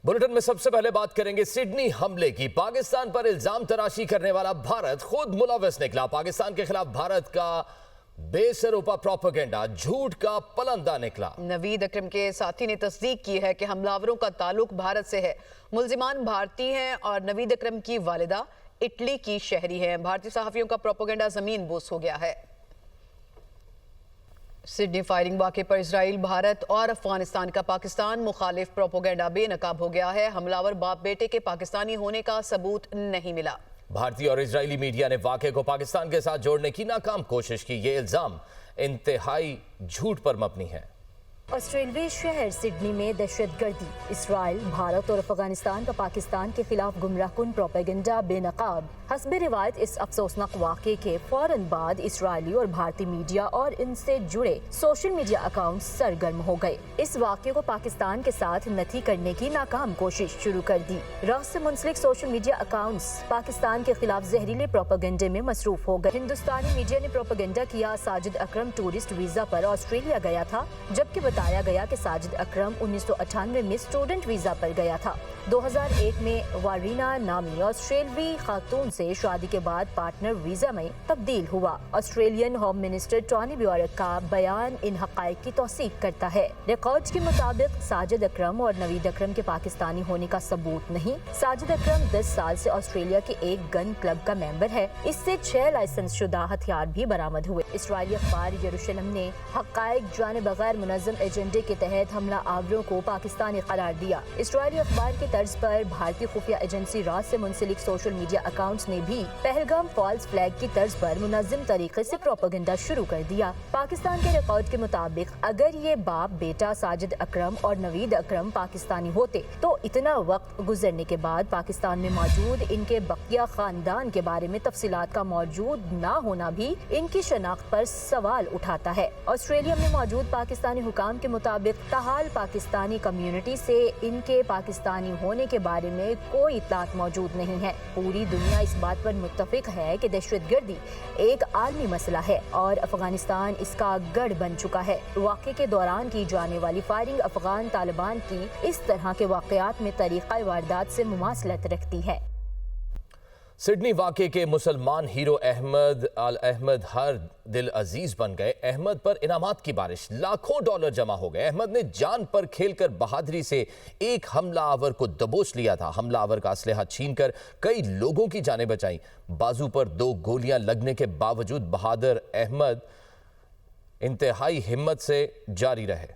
Bulletin میں سب سے پہلے بات کریں گے سڈنی حملے کی۔ پاکستان پر الزام تراشی کرنے والا بھارت خود ملوث نکلا۔ پاکستان کے خلاف بھارت کا بے سروپا پروپیگنڈا جھوٹ کا پلندہ نکلا۔ نوید اکرم کے ساتھی نے تصدیق کی ہے کہ حملاوروں کا تعلق بھارت سے ہے۔ ملزمان بھارتی ہیں اور نوید اکرم کی والدہ اٹلی کی شہری ہیں۔ بھارتی صحافیوں کا پروپیگنڈا زمین بوس ہو گیا ہے۔ سڈنی فائرنگ واقعے پر اسرائیل، بھارت اور افغانستان کا پاکستان مخالف پروپیگنڈا بے نقاب ہو گیا ہے۔ حملاور باپ بیٹے کے پاکستانی ہونے کا ثبوت نہیں ملا۔ بھارتی اور اسرائیلی میڈیا نے واقعے کو پاکستان کے ساتھ جوڑنے کی ناکام کوشش کی۔ یہ الزام انتہائی جھوٹ پر مبنی ہے۔ آسٹریلوی شہر سڈنی میں دہشت گردی، اسرائیل، بھارت اور افغانستان کا پاکستان کے خلاف گمراہ کن پروپیگنڈا بے نقاب۔ حسب روایت اس افسوسناک واقعے کے فوراً بعد اسرائیلی اور بھارتی میڈیا اور ان سے جڑے سوشل میڈیا اکاؤنٹس سرگرم ہو گئے۔ اس واقعے کو پاکستان کے ساتھ نتھی کرنے کی ناکام کوشش شروع کر دی۔ راز سے منسلک سوشل میڈیا اکاؤنٹس پاکستان کے خلاف زہریلے پروپیگنڈے میں مصروف ہو گئے۔ ہندوستانی میڈیا نے پروپیگنڈا کیا ساجد اکرم ٹورسٹ ویزا پر آسٹریلیا گیا تھا، جبکہ بتایا گیا کہ ساجد اکرم 1998 میں اسٹوڈنٹ ویزا پر گیا تھا۔ 2001 میں وارینا نامی آسٹریلوی خاتون سے شادی کے بعد پارٹنر ویزا میں تبدیل ہوا۔ آسٹریلین ہوم منسٹر ٹونی بیورک کا بیان ان حقائق کی توثیق کرتا ہے۔ ریکارڈز کے مطابق ساجد اکرم اور نوید اکرم کے پاکستانی ہونے کا ثبوت نہیں۔ ساجد اکرم 10 سال سے آسٹریلیا کے ایک گن کلب کا ممبر ہے۔ اس سے 6 لائسنس شدہ ہتھیار بھی برآمد ہوئے۔ اسرائیلی اخبار یروشلم نے حقائق جانے بغیر منظم ایجنڈے کے تحت حملہ آوروں کو پاکستانی قرار دیا۔ اسرائیلی اخبار کی طرز پر بھارتی خفیہ ایجنسی راز سے منسلک سوشل میڈیا اکاؤنٹس نے بھی پہلگام فالز فلیگ کی طرز پر منظم طریقے سے پروپیگنڈا شروع کر دیا۔ پاکستان کے ریکارڈ کے مطابق اگر یہ باپ بیٹا ساجد اکرم اور نوید اکرم پاکستانی ہوتے تو اتنا وقت گزرنے کے بعد پاکستان میں موجود ان کے بقیہ خاندان کے بارے میں تفصیلات کا موجود نہ ہونا بھی ان کی شناخت پر سوال اٹھاتا ہے۔ آسٹریلیا میں موجود پاکستانی حکام کے مطابق تاحال پاکستانی کمیونٹی سے ان کے پاکستانی ہونے کے بارے میں کوئی اطلاعات موجود نہیں ہے۔ پوری دنیا اس بات پر متفق ہے کہ دہشت گردی ایک عالمی مسئلہ ہے اور افغانستان اس کا گڑھ بن چکا ہے۔ واقعے کے دوران کی جانے والی فائرنگ افغان طالبان کی اس طرح کے واقعات میں طریقہ واردات سے مماثلت رکھتی ہے۔ سڈنی واقعے کے مسلمان ہیرو احمد ہر دل عزیز بن گئے۔ احمد پر انعامات کی بارش، لاکھوں ڈالر جمع ہو گئے۔ احمد نے جان پر کھیل کر بہادری سے ایک حملہ آور کو دبوچ لیا تھا۔ حملہ آور کا اسلحہ چھین کر کئی لوگوں کی جانیں بچائیں۔ بازو پر 2 گولیاں لگنے کے باوجود بہادر احمد انتہائی ہمت سے جاری رہے۔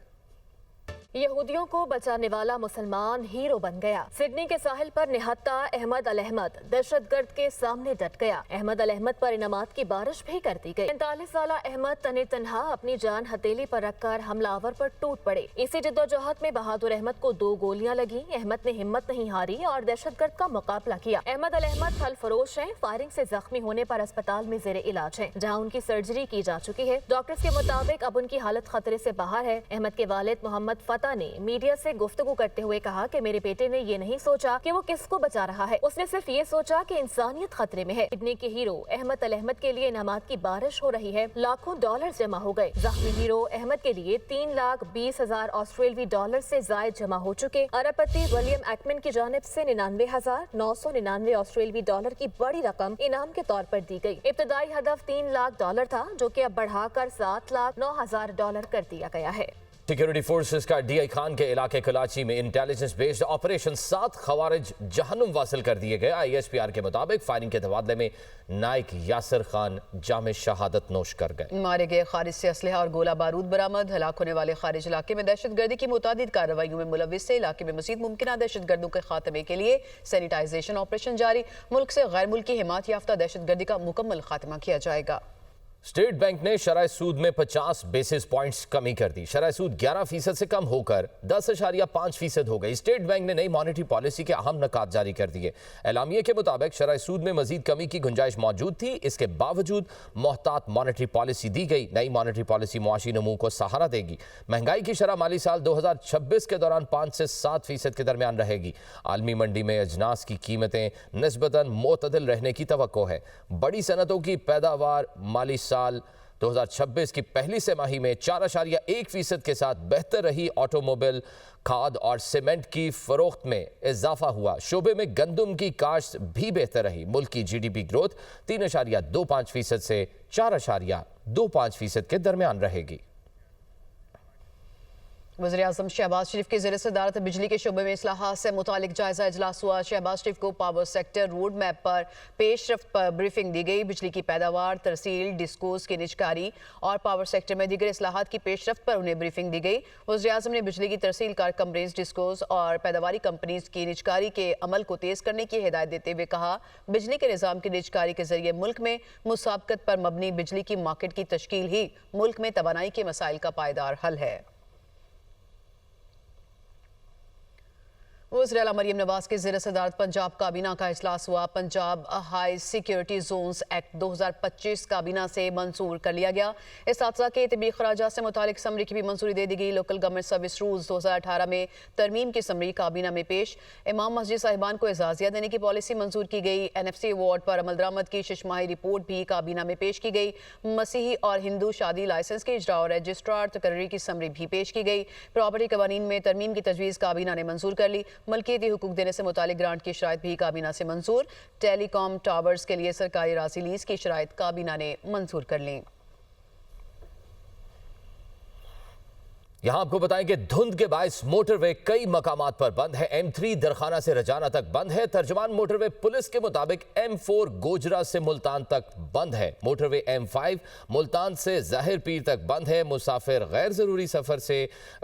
یہودیوں کو بچانے والا مسلمان ہیرو بن گیا۔ سڈنی کے ساحل پر نہتا احمد الاحمد دہشت گرد کے سامنے ڈٹ گیا۔ احمد الاحمد پر انعامات کی بارش بھی کر دی گئی۔ 45 سالہ احمد تنہا اپنی جان ہتھیلی پر رکھ کر حملہ آور پر ٹوٹ پڑے۔ اسی جدوجہد میں بہادر احمد کو 2 گولیاں لگیں۔ احمد نے ہمت نہیں ہاری اور دہشت گرد کا مقابلہ کیا۔ احمد الاحمد پھل فروش ہیں۔ فائرنگ سے زخمی ہونے پر اسپتال میں زیر علاج ہیں، جہاں ان کی سرجری کی جا چکی ہے۔ ڈاکٹرز کے مطابق اب ان کی حالت خطرے سے باہر ہے۔ احمد کے والد محمد فتح نے میڈیا سے گفتگو کرتے ہوئے کہا کہ میرے بیٹے نے یہ نہیں سوچا کہ وہ کس کو بچا رہا ہے، اس نے صرف یہ سوچا کہ انسانیت خطرے میں ہے۔ سڈنی کے ہیرو احمد الاحمد کے لیے انعامات کی بارش ہو رہی ہے۔ لاکھوں ڈالر جمع ہو گئے۔ زخمی ہیرو احمد کے لیے 3,20,000 آسٹریلوی ڈالر سے زائد جمع ہو چکے۔ ارب پتی ولیم ایکمن کی جانب سے 99,999 آسٹریلوی ڈالر کی بڑی رقم انعام کے طور پر دی گئی۔ ابتدائی ہدف 3 لاکھ ڈالر تھا، جو کہ اب بڑھا کر 7,09,000 ڈالر کر دیا گیا ہے۔ سیکیورٹی فورسز کا ڈی آئی خان کے علاقے کراچی میں انٹیلیجنس بیسڈ آپریشن 7 خوارج جہنم واصل کر دیے گئے۔ آئی ایس پی آر کے مطابق فائرنگ کے تبادلے میں نائک یاسر خان جام شہادت نوش کر گئے۔ مارے گئے خارج سے اسلحہ اور گولہ بارود برآمد۔ ہلاک ہونے والے خارج علاقے میں دہشت گردی کی متعدد کارروائیوں میں ملوث سے علاقے میں مزید ممکنہ دہشت گردوں کے خاتمے کے لیے سینیٹائزیشن آپریشن جاری۔ ملک سے غیر ملکی حمایت یافتہ دہشت گردی کا مکمل خاتمہ کیا جائے گا۔ اسٹیٹ بینک نے شرح سود میں 50 بیسس پوائنٹس کمی کر دی۔ شرح سود 11% سے کم ہو کر 10.5% ہو گئی۔ اسٹیٹ بینک نے نئی مانیٹری پالیسی کے اہم نکات جاری کر دیے۔ اعلامیے کے مطابق شرح سود میں مزید کمی کی گنجائش موجود تھی، اس کے باوجود محتاط مانیٹری پالیسی دی گئی۔ نئی مانیٹری پالیسی معاشی نمو کو سہارا دے گی۔ مہنگائی کی شرح مالی سال 2026 کے دوران 5 سے 7% کے درمیان رہے گی۔ عالمی منڈی میں اجناس کی قیمتیں نسبتاً معتدل رہنے کی توقع ہے۔ بڑی صنعتوں کی پیداوار مالی سال 2026 की पहली तिमाही में 4.1% के साथ बेहतर रही ऑटोमोबाइल, खाद और सीमेंट की फरोख्त में इजाफा हुआ। शोबे में गंदम की काश्त भी बेहतर रही। मुल्क की GDP ग्रोथ 3.25% से 4.25% के दरमियान रहेगी। वज़ीर-ए-आज़म शहबाज शरीफ की ज़ेर सदारत बिजली के शोबे में इस्लाहात से मुतालिक जायजा इजलास हुआ। शहबाज शरीफ को पावर सेक्टर रोड मैप पर पेशरफ्त पर ब्रीफिंग दी गई। बिजली की पैदावार, तरसील, डिस्कोस की निजकारी और पावर सेक्टर में दीगर इस्लाहात की पेशरफ्त पर उन्हें ब्रीफिंग दी गई। वज़ीर-ए-आज़म ने बिजली की तरसील कार कंपनीज, डिस्कोस और पैदावारी कंपनीज की निजकारी के अमल को तेज़ करने की हिदायत देते हुए कहा, बिजली के निज़ाम की निजकारी के जरिए मुल्क में मुसाबकत पर मबनी बिजली की मार्केट की तश्कील ही मुल्क में तवानाई के मसाइल का पायदार हल है। वज़ीर आला मरियम नवाज के ज़ेर सदारत पंजाब काबीना का इजलास हुआ। Punjab high security zones act 2025 काबीना से मंजूर कर लिया गया। इस हादसा के तबी खराजात से मुतालिक समरी की भी मंजूरी दे दी गई। लोकल गवर्नमेंट सर्विस रूल्स 2018 में तरमीम की समरी काबीना में पेश। इमाम मस्जिद साहिबान को एजाज़िया देने की पॉलिसी मंजूर की गई। NFC अवार्ड पर अमल दरामद की शिशमाही रिपोर्ट भी काबीना में पेश की गई। मसीही और हिंदू शादी लाइसेंस के इजरा और रजिस्ट्रार तकर्री की समरी भी पेश की गई। प्रॉपर्टी कवानीन में तरमीम की तजवीज़ काबीना ने मंजूर कर ली। मलकियती हुकूक देने से मुतालिक ग्रांट की शराइत भी काबीना से मंजूर। टेलीकॉम टावर्स के लिए सरकारी राजी लीज की शराइत काबीना ने मंजूर कर ली। यहां आपको बताएं कि धुंध के बायस मोटरवे कई मकामात पर बंद है। M3 दरखाना से रजाना तक बंद है। तर्जुमान मोटरवे पुलिस के मुताबिक M4 गोजरा से मुल्तान तक बंद है। मोटरवे M5 मुल्तान से ज़ाहिर पीर तक बंद है। मुसाफिर गैर जरूरी सफर से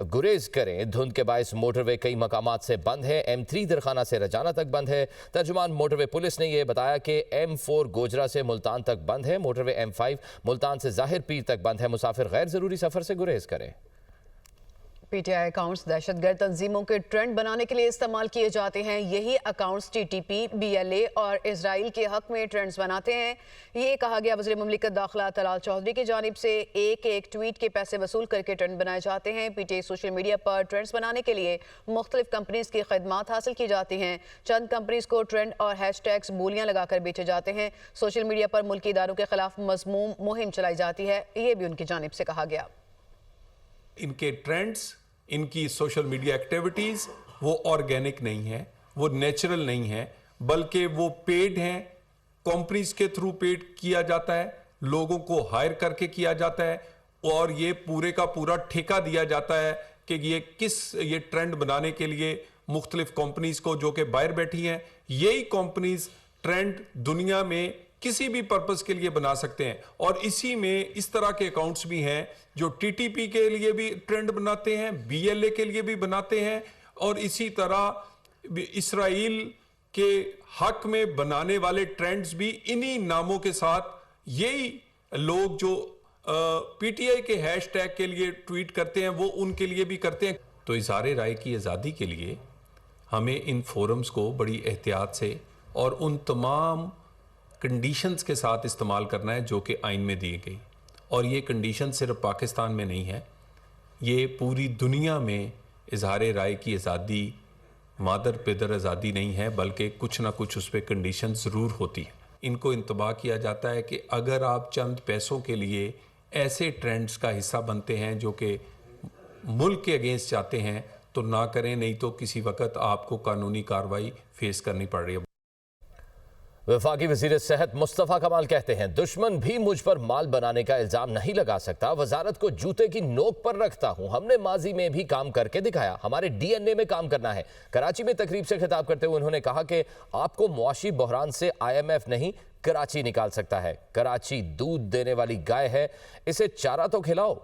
गुरेज करें। धुंध के बायस मोटरवे कई मकामात से बंद है। M3 दरखाना से रजाना तक बंद है। तर्जुमान मोटरवे पुलिस ने यह बताया कि M4 गोजरा से मुल्तान तक बंद है। मोटरवे M5 मुल्तान से ज़ाहिर पीर तक बंद है। मुसाफिर गैर जरूरी सफर से गुरेज करें। PTI अकाउंट्स दहशतगर्द तंजीमों के ट्रेंड बनाने के लिए इस्तेमाल किए जाते हैं। यही अकाउंट्स TTP, BLA और इजराइल के हक में ट्रेंड्स बनाते हैं। ये कहा गया वज़ीर मुमलिकत दाखिला तलाल चौधरी की जानिब से। एक ट्वीट के पैसे वसूल करके ट्रेंड बनाए जाते हैं। PTI सोशल मीडिया पर ट्रेंड्स बनाने के लिए मुख्तलिफ कंपनीज की खदमात हासिल की जाती हैं। चंद कंपनीज को ट्रेंड और हैशटैग्स बोलियां लगाकर बेचे जाते हैं। सोशल मीडिया पर मुल्की इदारों के खिलाफ मज़मूम मुहिम चलाई जाती है। ये भी उनकी जानिब से कहा गया। इनके ट्रेंड्स, इनकी सोशल मीडिया एक्टिविटीज़ वो ऑर्गेनिक नहीं है, वो नेचुरल नहीं है, बल्कि वो पेड हैं। कंपनीज के थ्रू पेड किया जाता है, लोगों को हायर करके किया जाता है और ये पूरे का पूरा ठेका दिया जाता है कि ये ट्रेंड बनाने के लिए मुख्तलिफ कंपनीज को जो कि बाहर बैठी हैं, यही कंपनीज ट्रेंड दुनिया में किसी भी पर्पस के लिए बना सकते हैं। और इसी में इस तरह के अकाउंट्स भी हैं जो TTP के लिए भी ट्रेंड बनाते हैं, BLA के लिए भी बनाते हैं और इसी तरह इसराइल के हक में बनाने वाले ट्रेंड्स भी इन्हीं नामों के साथ यही लोग जो PTI के हैशटैग के लिए ट्वीट करते हैं वो उनके लिए भी करते हैं। तो इज़हार राय की आज़ादी के लिए हमें इन फोरम्स को बड़ी एहतियात से और उन तमाम कंडीशंस के साथ इस्तेमाल करना है जो कि आइन में दी गई। और ये कंडीशन सिर्फ पाकिस्तान में नहीं है, ये पूरी दुनिया में इज़हार राय की आज़ादी मादर पिदर आज़ादी नहीं है, बल्कि कुछ ना कुछ उस पर कंडीशन ज़रूर होती है। इनको इंतबाह किया जाता है कि अगर आप चंद पैसों के लिए ऐसे ट्रेंड्स का हिस्सा बनते हैं जो कि मुल्क के अगेंस्ट जाते हैं तो ना करें, नहीं तो किसी वक्त आपको कानूनी कार्रवाई फेस करनी पड़ रही है। वफाकी वज़ीर सेहत मुस्तफ़ा कमाल कहते हैं, दुश्मन भी मुझ पर माल बनाने का इल्ज़ाम नहीं लगा सकता। वजारत को जूते की नोक पर रखता हूँ। हमने माजी में भी काम करके दिखाया, हमारे DNA में काम करना है। कराची में तकरीब से खिताब करते हुए उन्होंने कहा कि आपको मुआशी बहरान से IMF नहीं, कराची निकाल सकता है। कराची दूध देने वाली गाय है, इसे चारा तो खिलाओ।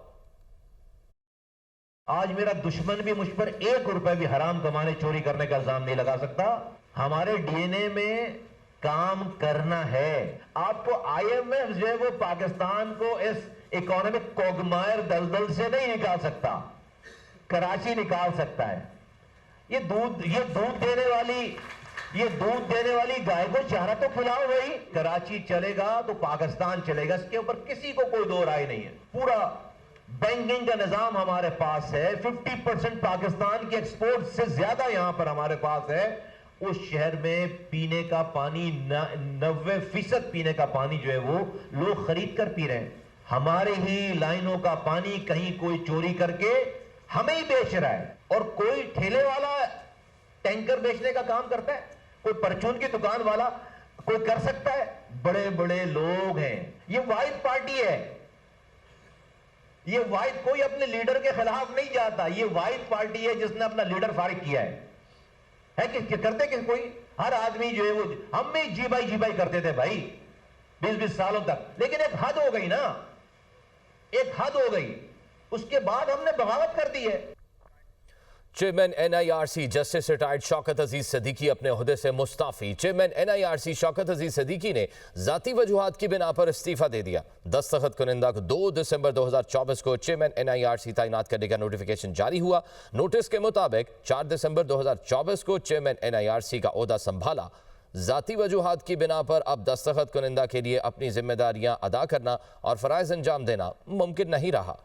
आज मेरा दुश्मन भी मुझ पर 1 रुपए भी हराम कमाने, चोरी करने का इल्जाम नहीं लगा सकता। हमारे DNA में काम करना है। आपको IMF जो है वो पाकिस्तान को इस इकोनॉमिक कोगमायर दलदल से नहीं निकाल सकता, कराची निकाल सकता है। ये दूध देने वाली गाय को चारा तो खिलाओ भाई। कराची चलेगा तो पाकिस्तान चलेगा, इसके ऊपर किसी को कोई दो राय नहीं है। पूरा बैंकिंग का निजाम हमारे पास है। 50% पाकिस्तान की एक्सपोर्ट से ज्यादा यहां पर हमारे पास है। उस शहर में पीने का पानी 90% पीने का पानी जो है वो लोग खरीद कर पी रहे हैं। हमारे ही लाइनों का पानी कहीं कोई चोरी करके हमें ही बेच रहा है। और कोई ठेले वाला टैंकर बेचने का काम करता है, कोई परचून की दुकान वाला कोई कर सकता है? बड़े बड़े लोग हैं। ये वाहिद पार्टी है, ये वाहिद, कोई अपने लीडर के खिलाफ नहीं जाता। ये वाहिद पार्टी है जिसने अपना लीडर फारिग किया है कि करते कि कोई हर आदमी जो है वो हम भी जी भाई करते थे भाई 20-20 सालों तक, लेकिन एक हद हो गई ना, एक हद हो गई, उसके बाद हमने बगावत कर दी है। Chairman NIRC justice retired Shaukat Aziz Siddiqui अपने ओहदे से मुस्ताफी। चेयरमैन NIRC शौकत अजीज सिद्दीकी ने जाती वजूहात की बिना पर इस्तीफा दे दिया। दस्तखत कुनिंदा को 2 दिसंबर 2024 को चेयरमैन NIRC तैनात करने का नोटिफिकेशन जारी हुआ। नोटिस के मुताबिक 4 दिसंबर 2024 को चेयरमैन NIRC का ओहदा संभाला। जाती वजूहात की बिना पर अब दस्तखत कुनिंदा के लिए अपनी जिम्मेदारियां अदा करना और फराइज अंजाम देना मुमकिन नहीं रहा।